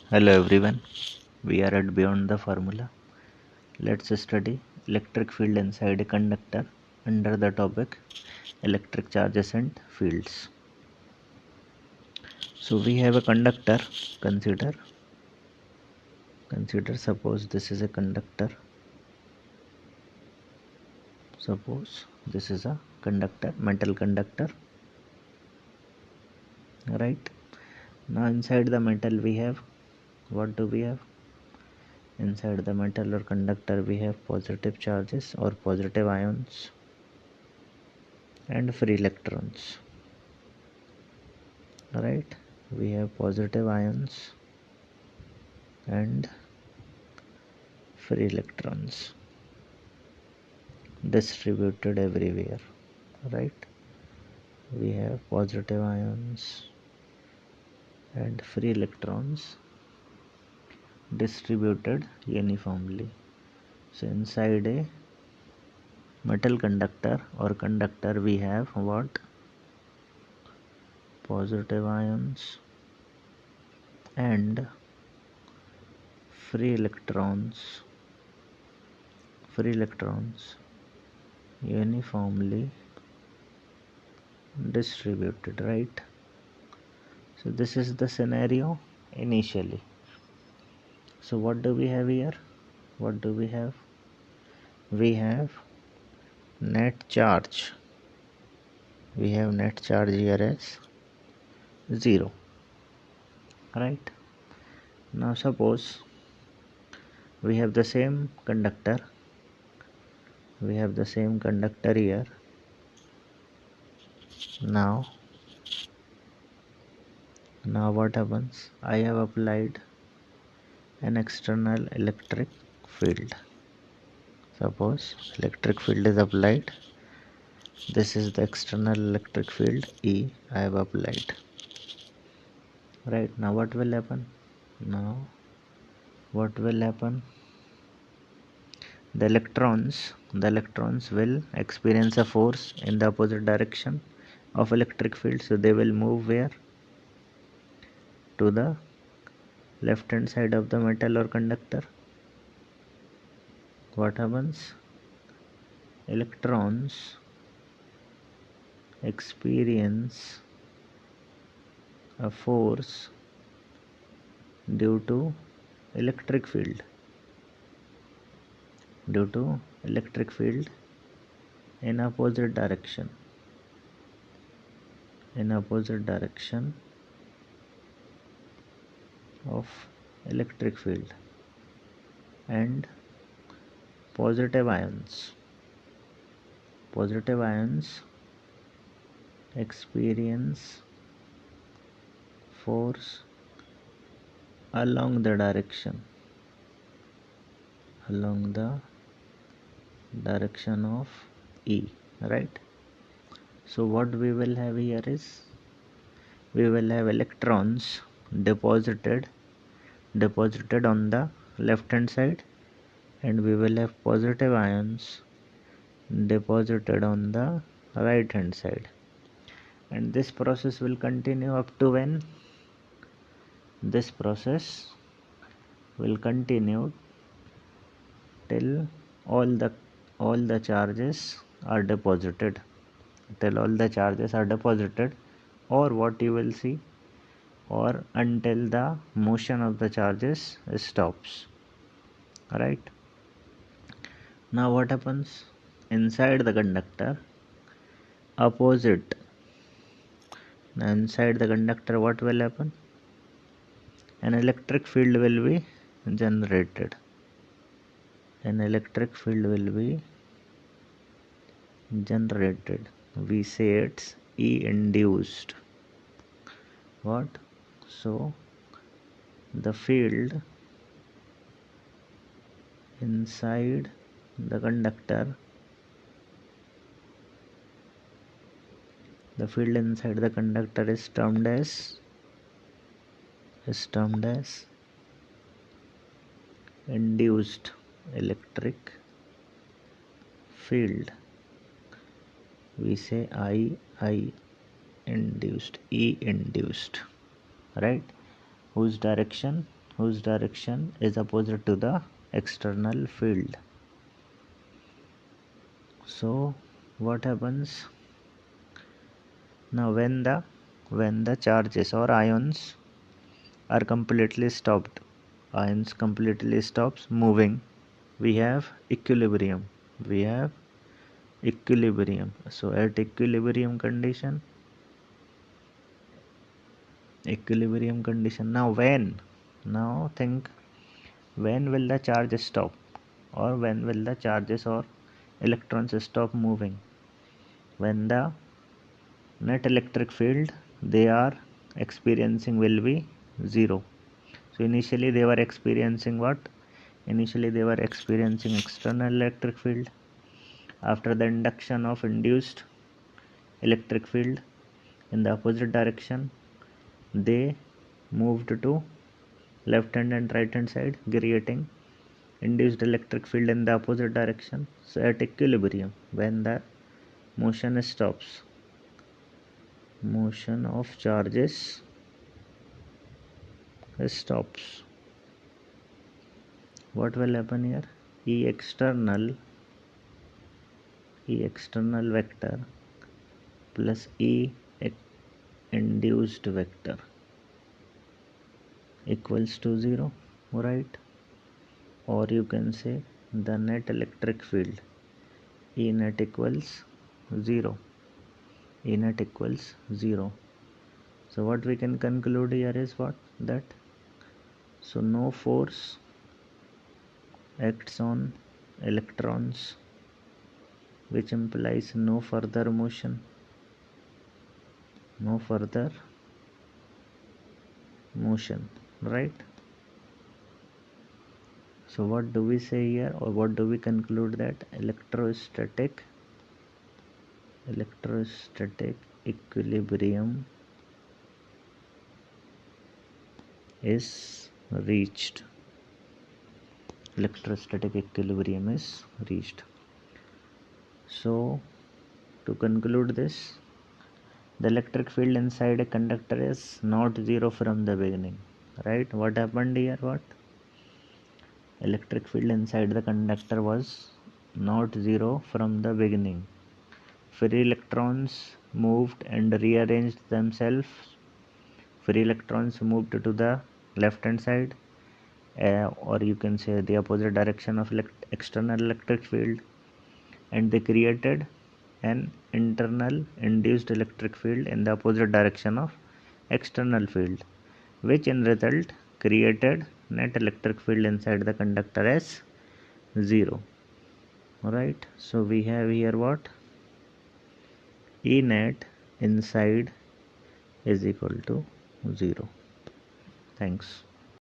Hello everyone, we are at Beyond the Formula. Let's study electric field inside a conductor under the topic electric charges and fields. So we have a conductor. Consider suppose this is a conductor. Suppose this is a conductor, metal conductor. Right? Now inside the metal we have, what do we have? Inside the metal or conductor we have positive charges or positive ions and free electrons. Right, we have positive ions and free electrons distributed everywhere. Right, we have positive ions and free electrons distributed uniformly. So inside a metal conductor or conductor we have what? Positive ions and free electrons uniformly distributed. Right, so this is the scenario initially. So what do we have here? What do we have? We have net charge. We have net charge here as 0. Right, now suppose we have the same conductor. We have the same conductor here. Now what happens? I have applied an external electric field. Suppose electric field is applied. This is the external electric field E I have applied. Right, now what will happen? The electrons will experience a force in the opposite direction of electric field. So they will move where? To the left hand side of the metal or conductor. What happens? Electrons experience a force due to electric field in opposite direction of electric field, and positive ions experience force along the direction of E. Right, so what we will have here is we will have electrons deposited on the left hand side, and we will have positive ions deposited on the right hand side, and this process will continue up to when? This process will continue till all the charges are deposited, or what you will see, or until the motion of the charges stops. Right, now what happens? Inside the conductor opposite inside the conductor what will happen? An electric field will be generated. We say it's E induced. What? So the field inside the conductor is termed as induced electric field. We say I induced, E induced. Right, whose direction? whose direction is opposite to the external field. So what happens now when the charges or ions are completely stopped, ions completely stops moving, we have equilibrium. So at equilibrium condition, now think, when will the charge stop, or when will the charges or electrons stop moving? When the net electric field they are experiencing will be zero. So initially they were experiencing what? Initially they were experiencing external electric field. After the induction of induced electric field in the opposite direction, they moved to left hand and right hand side, creating induced electric field in the opposite direction. So at equilibrium, when the motion stops, motion of charges stops, what will happen here? E external vector plus E induced vector equals to 0, right? Or you can say the net electric field E net equals 0. E net equals 0. So what we can conclude here is what? That so no force acts on electrons, which implies no further motion, right? So what do we say here, or what do we conclude? That electrostatic equilibrium is reached. Electrostatic equilibrium is reached. So to conclude this, the electric field inside a conductor is not zero from the beginning, right? What happened here? What? Electric field inside the conductor was not zero from the beginning. Free electrons moved and rearranged themselves. Free electrons moved to the left hand side, or you can say the opposite direction of external electric field, and they created an internal induced electric field in the opposite direction of external field, which in result created net electric field inside the conductor as 0. Right, so we have here what? E net inside is equal to 0. Thanks.